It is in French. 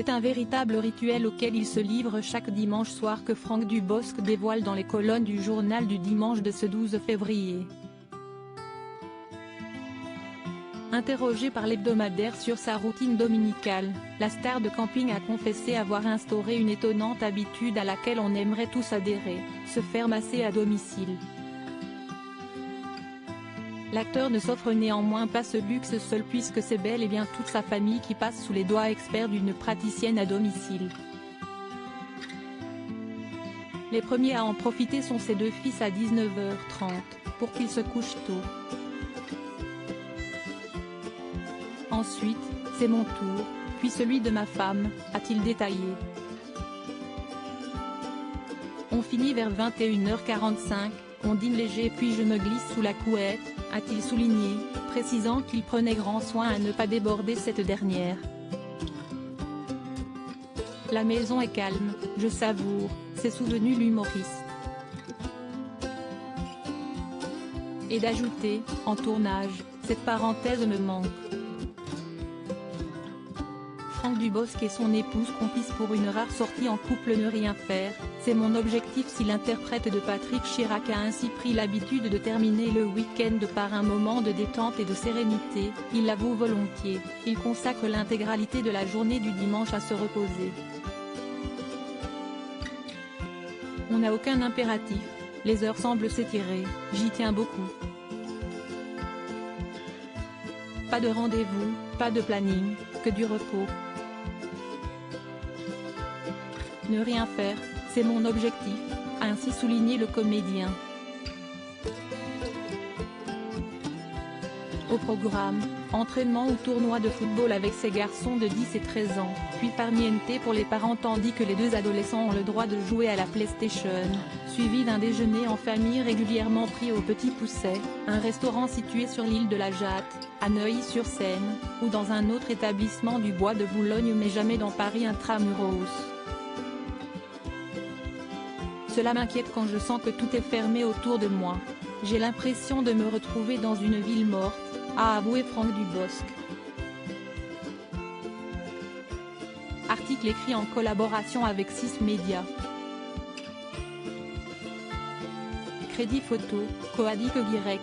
C'est un véritable rituel auquel il se livre chaque dimanche soir que Franck Dubosc dévoile dans les colonnes du journal du dimanche de ce 12 février. Interrogé par l'hebdomadaire sur sa routine dominicale, la star de camping a confessé avoir instauré une étonnante habitude à laquelle on aimerait tous adhérer, se faire masser à domicile. L'acteur ne s'offre néanmoins pas ce luxe seul puisque c'est bel et bien toute sa famille qui passe sous les doigts experts d'une praticienne à domicile. Les premiers à en profiter sont ses deux fils à 19h30, pour qu'ils se couchent tôt. Ensuite, c'est mon tour, puis celui de ma femme, a-t-il détaillé. On finit vers 21h45, on dîne léger puis je me glisse sous la couette, a-t-il souligné, précisant qu'il prenait grand soin à ne pas déborder cette dernière. La maison est calme, je savoure, s'est souvenu l'humoriste. Et d'ajouter, en tournage, cette parenthèse me manque. Franck Dubosc et son épouse complicent pour une rare sortie en couple ne rien faire, c'est mon objectif si l'interprète de Patrick Chirac a ainsi pris l'habitude de terminer le week-end par un moment de détente et de sérénité, il l'avoue volontiers, il consacre l'intégralité de la journée du dimanche à se reposer. On n'a aucun impératif, les heures semblent s'étirer, j'y tiens beaucoup. Pas de rendez-vous, pas de planning, que du repos. Ne rien faire, c'est mon objectif, a ainsi souligné le comédien. Au programme, entraînement ou tournoi de football avec ses garçons de 10 et 13 ans, puis farniente pour les parents tandis que les deux adolescents ont le droit de jouer à la PlayStation, suivi d'un déjeuner en famille régulièrement pris au Petit Pousset, un restaurant situé sur l'île de la Jatte, à Neuilly-sur-Seine, ou dans un autre établissement du bois de Boulogne mais jamais dans Paris intramuros. Cela m'inquiète quand je sens que tout est fermé autour de moi. J'ai l'impression de me retrouver dans une ville morte, a avoué Franck Dubosc. Article écrit en collaboration avec 6 médias. Crédit photo, Coadic Guirec.